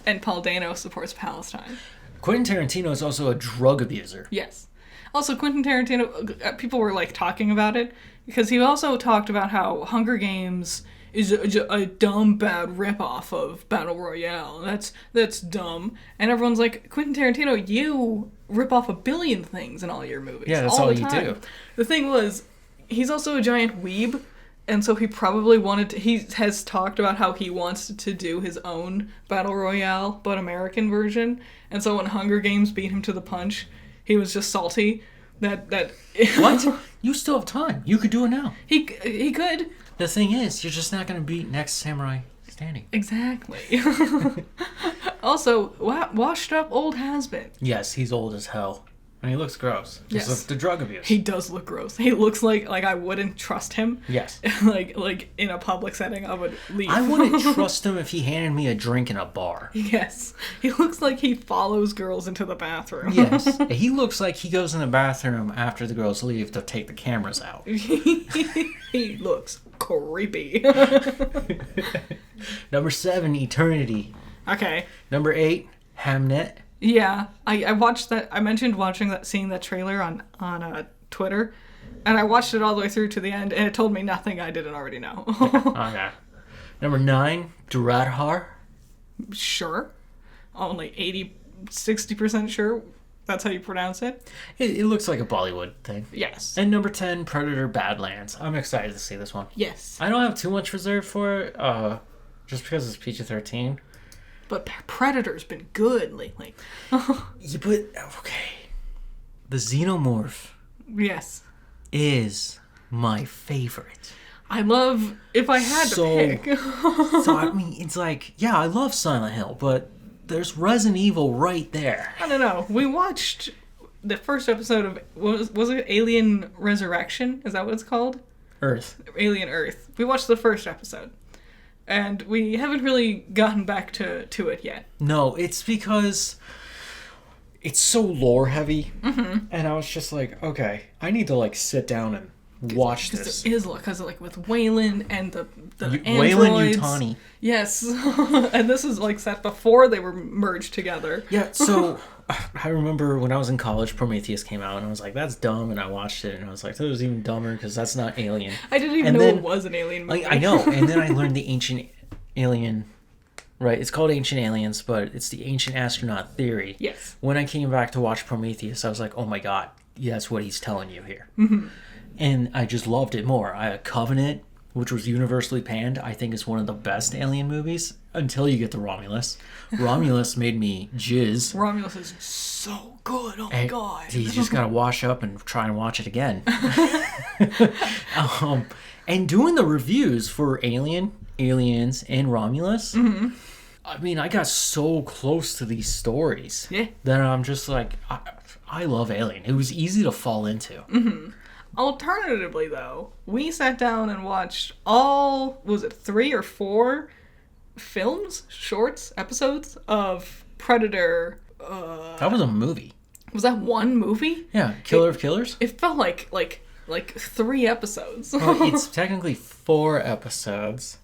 and Paul Dano supports Palestine. Quentin Tarantino is also a drug abuser. Yes. Also, Quentin Tarantino, people were like talking about it because he also talked about how Hunger Games is a dumb, bad ripoff of Battle Royale. That's dumb. And everyone's like, Quentin Tarantino, you rip off a billion things in all your movies. Yeah, that's all the you time. do. The thing was, he's also a giant weeb, and so he probably wanted to, he has talked about how he wants to do his own Battle Royale, but American version. And so when Hunger Games beat him to the punch, he was just salty that What? You still have time. You could do it now. he could. The thing is, you're just not going to beat Next Samurai Standing. Exactly. Also, washed up old has-been. Yes, he's old as hell. And he looks gross. Yes. Because of the drug abuse. He does look gross. He looks like I wouldn't trust him. Yes. like in a public setting, I would leave. I wouldn't trust him if he handed me a drink in a bar. Yes. He looks like he follows girls into the bathroom. Yes. He looks like he goes in the bathroom after the girls leave to take the cameras out. He looks creepy. Number 7, Eternity. Okay. Number 8, Hamnet. Yeah, I watched that. I mentioned seeing that trailer on Twitter, and I watched it all the way through to the end, and it told me nothing I didn't already know. Okay. Number 9, Duradhar. Sure. Only 60% sure that's how you pronounce it. It looks like a Bollywood thing. Yes. And number 10, Predator Badlands. I'm excited to see this one. Yes. I don't have too much reserve for it, just because it's PG-13. But Predator's been good lately. Yeah, but, okay. The Xenomorph Yes. is my favorite. I love, if I had to pick. So, I mean, it's like, yeah, I love Silent Hill, but there's Resident Evil right there. I don't know. We watched the first episode of, was it Alien Resurrection? Is that what it's called? Earth. Alien Earth. We watched the first episode. And we haven't really gotten back to it yet. No, it's because it's so lore heavy. Mm-hmm. And I was just like, okay, I need to like sit down and watch this. It is because like with Wayland and the Wayland androids. Yutani. Yes. And this is like set before they were merged together. Yeah, so I remember when I was in college, Prometheus came out, and I was like, that's dumb, and I watched it, and I was like, that was even dumber, because that's not Alien. I didn't even know it was an alien movie. I know, and then I learned the Ancient Alien, right, it's called Ancient Aliens, but it's the Ancient Astronaut Theory. Yes. When I came back to watch Prometheus, I was like, oh my god, yeah, that's what he's telling you here. Mm-hmm. and I just loved it more. Covenant, which was universally panned, I think is one of the best Alien movies until you get to Romulus. Romulus made me jizz. Romulus is so good. Oh my god. You just gotta wash up and try and watch it again. And doing the reviews for Aliens, and Romulus, I mean, I got so close to these stories that I'm just like, I love Alien. It was easy to fall into. Alternatively, though, we sat down and watched all, was it 3 or 4 films, shorts, episodes of Predator. That was a movie. Was that one movie? Yeah, Killer of Killers. It felt like 3 episodes. Well, it's technically 4 episodes.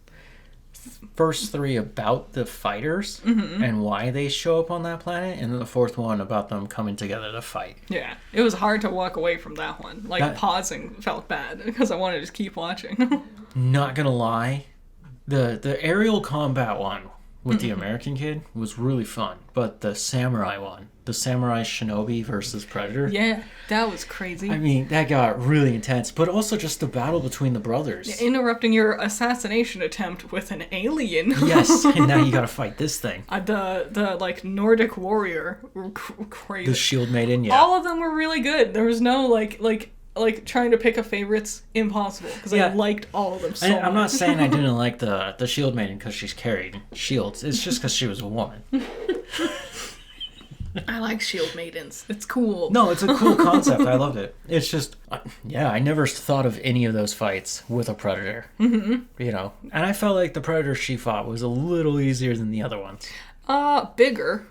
First 3 about the fighters and why they show up on that planet, and then the 4th one about them coming together to fight. Yeah, it was hard to walk away from that one. Pausing felt bad because I wanted to just keep watching. Not gonna lie, the aerial combat one with the American kid was really fun, but the samurai one, the samurai shinobi versus Predator. Yeah, that was crazy. I mean, that got really intense, but also just the battle between the brothers. Interrupting your assassination attempt with an alien. Yes, and now you gotta fight this thing. The Nordic warrior were crazy. The shield maiden, yeah. All of them were really good. There was no like trying to pick a favorite's impossible because I liked all of them so much. I'm not saying I didn't like the shield maiden because she's carried shields. It's just because she was a woman. I like shield maidens. It's cool. No, it's a cool concept. I loved it. It's just, I never thought of any of those fights with a Predator. You know, and I felt like the Predator she fought was a little easier than the other ones. Bigger,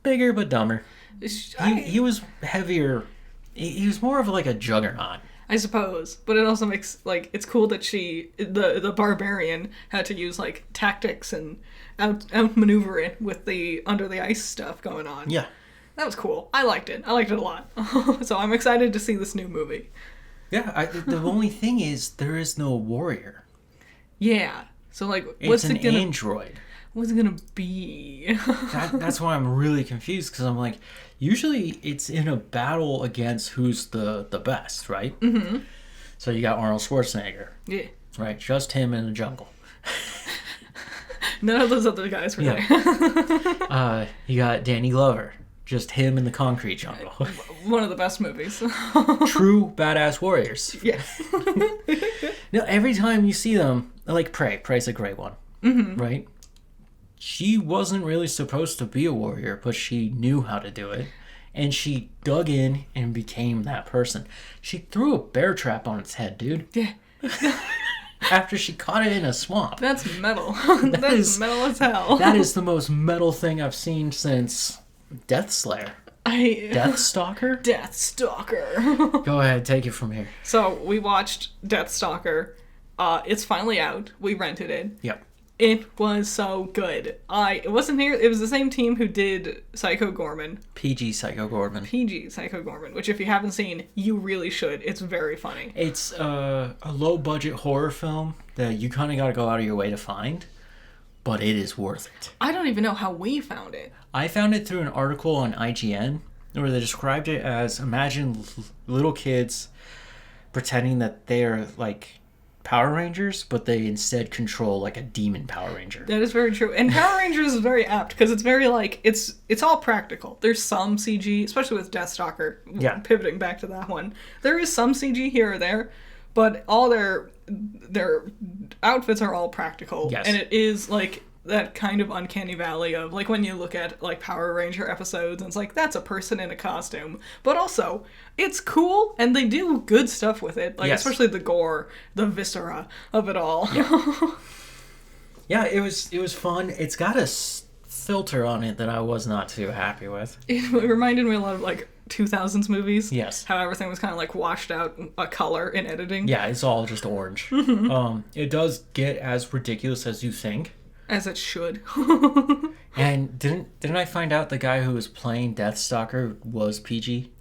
but dumber. He was heavier. He was more of like a juggernaut, I suppose, but it also makes it's cool that the barbarian had to use tactics and outmaneuver it with the under the ice stuff going on. Yeah, that was cool. I liked it a lot. So I'm excited to see this new movie. Yeah, the only thing is there is no warrior. Yeah, so what's it gonna? Android. What's it gonna be? That's why I'm really confused, because I'm like, usually it's in a battle against who's the best, right? So you got Arnold Schwarzenegger. Yeah. Right, just him in the jungle. None of those other guys were there. You got Danny Glover. Just him in the concrete jungle. One of the best movies. True badass warriors. Yeah. Now, every time you see them, like Prey's a great one. Right? She wasn't really supposed to be a warrior, but she knew how to do it. And she dug in and became that person. She threw a bear trap on its head, dude. Yeah. After she caught it in a swamp. That's metal. That's metal as hell. That is the most metal thing I've seen since Deathslayer. Deathstalker? Deathstalker. Go ahead, take it from here. So, we watched Deathstalker. It's finally out. We rented it. Yep. It was so good. It wasn't here. It was the same team who did Psycho Gorman. PG Psycho Gorman, which if you haven't seen, you really should. It's very funny. It's a low-budget horror film that you kind of got to go out of your way to find, but it is worth it. I don't even know how we found it. I found it through an article on IGN where they described it as, imagine little kids pretending that they're like Power Rangers, but they instead control like a demon Power Ranger. That is very true. And Power Rangers is very apt because it's very it's all practical. There's some CG, especially with Deathstalker. Yeah. Pivoting back to that one. There is some CG here or there, but all their outfits are all practical. Yes. And it is that kind of uncanny valley of when you look at Power Ranger episodes and it's that's a person in a costume, but also it's cool and they do good stuff with it, yes. Especially the gore, the viscera of it all. Yeah, it was fun. It's got a filter on it that I was not too happy with. It reminded me a lot of 2000s movies. Yes. How everything was kind of washed out a color in editing. Yeah, it's all just orange. It does get as ridiculous as you think. As it should. And didn't I find out the guy who was playing Deathstalker was PG?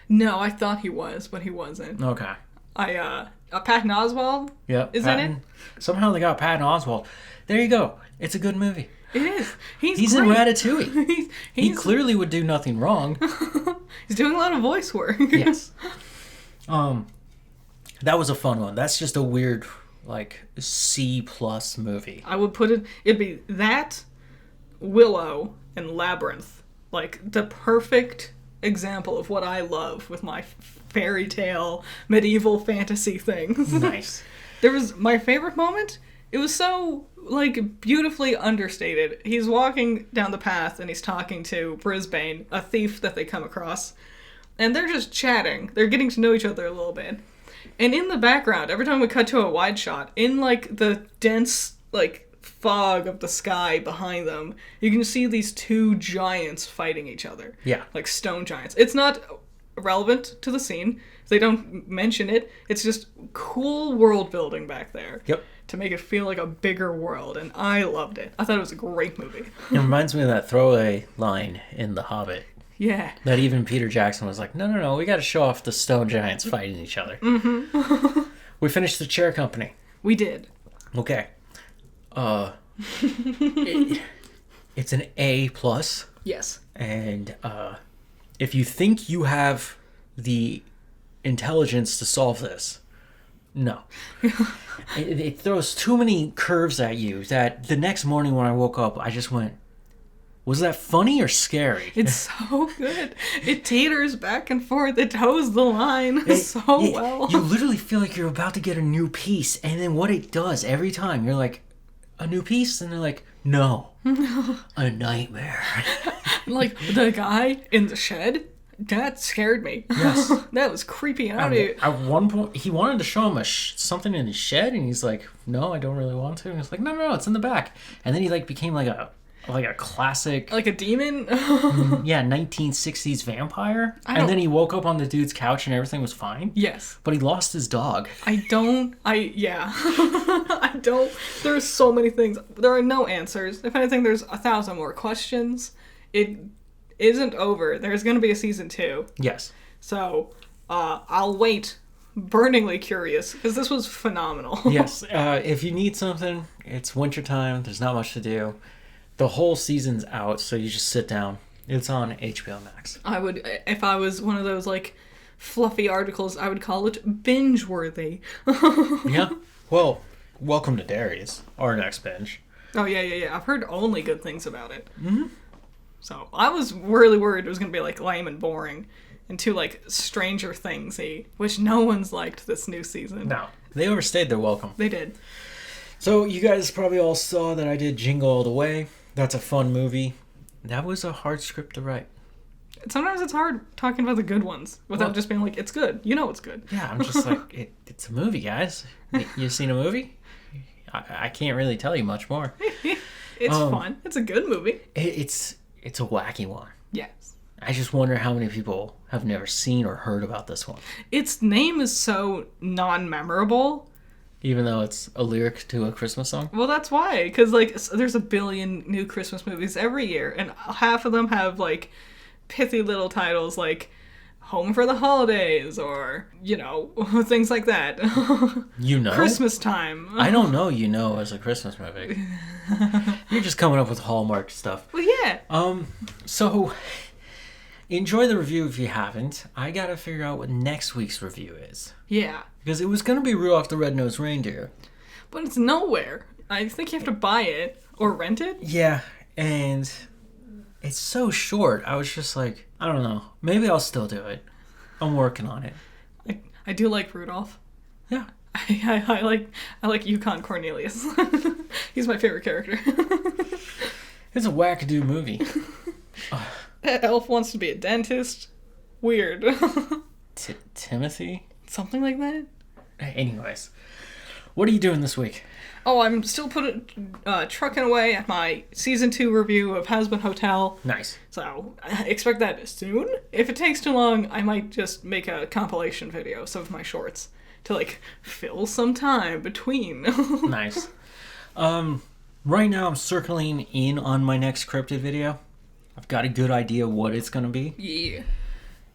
No, I thought he was, but he wasn't. Okay. Patton Oswalt. Yep. Is in it? Somehow they got Patton Oswalt. There you go. It's a good movie. It is. He's in Ratatouille. He clearly would do nothing wrong. He's doing a lot of voice work. Yes. That was a fun one. That's just a weird, like, C plus movie. I would put it'd be that, Willow, and Labyrinth. Like, the perfect example of what I love with my fairy tale, medieval fantasy things. Nice. There was my favorite moment. It was so, like, beautifully understated. He's walking down the path and he's talking to Brisbane, a thief that they come across. And they're just chatting. They're getting to know each other a little bit. And in the background, every time we cut to a wide shot, in, like, the dense, like, fog of the sky behind them, you can see these two giants fighting each other. Yeah. Like stone giants. It's not relevant to the scene. They don't mention it. It's just cool world building back there. Yep. To make it feel like a bigger world, and I loved it. I thought it was a great movie. It reminds me of that throwaway line in The Hobbit. Yeah. That even Peter Jackson was like, no, we got to show off the stone giants fighting each other. Mm-hmm. We finished The Chair Company. We did. Okay. It's an A plus. Yes. And if you think you have the intelligence to solve this, no. It throws too many curves at you that the next morning when I woke up, I just went, was that funny or scary? It's so good. It teeters back and forth. It toes the line well. You literally feel like you're about to get a new piece, and then what it does every time, you're like, a new piece? And they're like, no. A nightmare. Like, the guy in the shed, that scared me. Yes. That was creepy. At one point, he wanted to show him something in his shed, and he's like, no, I don't really want to. And he's like, no, it's in the back. And then he like became like a classic, like a demon. yeah, 1960s vampire. And then he woke up on the dude's couch and everything was fine. Yes. But he lost his dog. I don't. There's so many things. There are no answers. If anything, there's 1,000 more questions. It isn't over. There's going to be a season 2. Yes. So, I'll wait. Burningly curious, because this was phenomenal. Yes. If you need something, it's wintertime. There's not much to do. The whole season's out, so you just sit down. It's on HBO Max. I would, if I was one of those, like, fluffy articles, I would call it binge-worthy. Yeah. Well, welcome to Darius, our next binge. Oh, yeah. I've heard only good things about it. Mm-hmm. So, I was really worried it was going to be, like, lame and boring. And too, like, Stranger Things-y, which no one's liked this new season. No. They overstayed their welcome. They did. So, you guys probably all saw that I did Jingle All the Way. That's a fun movie. That was a hard script to write. Sometimes it's hard talking about the good ones without just being like, it's good. You know it's good. Yeah, I'm just like, it's a movie, guys. You seen a movie? I can't really tell you much more. It's fun. It's a good movie. It's a wacky one. Yes. I just wonder how many people have never seen or heard about this one. Its name is so non-memorable. Even though it's a lyric to a Christmas song? Well, that's why. Because, like, there's a billion new Christmas movies every year. And half of them have, like, pithy little titles like Home for the Holidays or, things like that. You know? Christmas Time. I don't know as a Christmas movie. You're just coming up with Hallmark stuff. Well, yeah. So, enjoy the review if you haven't. I gotta figure out what next week's review is. Yeah. Because it was gonna be Rudolph the Red-Nosed Reindeer. But it's nowhere. I think you have to buy it or rent it. Yeah, and it's so short. I was just like, I don't know. Maybe I'll still do it. I'm working on it. I do like Rudolph. Yeah. I like Yukon Cornelius. He's my favorite character. It's a wackadoo movie. That elf wants to be a dentist. Weird. Timothy? Something like that? Anyways. What are you doing this week? Oh, I'm still trucking away at my season 2 review of Has-Been Hotel. Nice. So, expect that soon. If it takes too long, I might just make a compilation video of some of my shorts to, like, fill some time between. Nice. Right now I'm circling in on my next cryptid video. I've got a good idea what it's going to be. Yeah.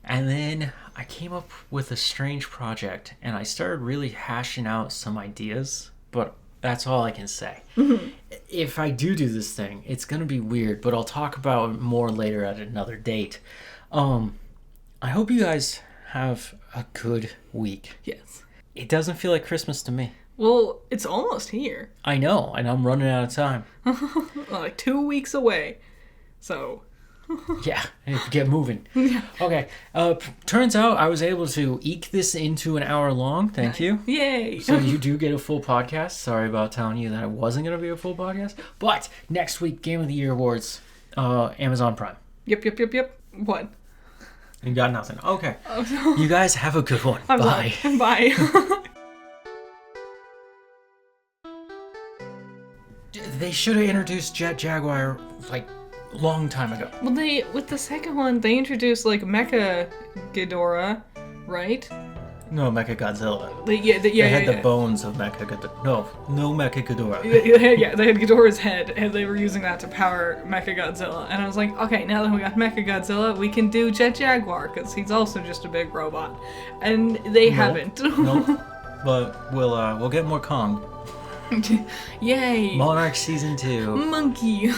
And then I came up with a strange project, and I started really hashing out some ideas, but that's all I can say. Mm-hmm. If I do this thing, it's going to be weird, but I'll talk about it more later at another date. I hope you guys have a good week. Yes. It doesn't feel like Christmas to me. Well, it's almost here. I know, and I'm running out of time. Like 2 weeks away. So. Yeah, get moving. Okay, turns out I was able to eke this into an hour long. Thank you. Yay! So you do get a full podcast. Sorry about telling you that it wasn't going to be a full podcast. But next week, Game of the Year Awards, Amazon Prime. Yep. What? You got nothing. Okay. You guys have a good one. Bye. Bye. They should have introduced Jet Jaguar like long time ago. Well, with the second one, they introduced like Mecha Ghidorah, right? No, Mecha Godzilla. They had the bones of Mecha Ghidorah. No Mecha Ghidorah. They had Ghidorah's head, and they were using that to power Mecha Godzilla. And I was like, okay, now that we got Mecha Godzilla, we can do Jet Jaguar, because he's also just a big robot. And they haven't. Nope. But we'll get more Kong. Yay! Monarch Season 2. Monkey!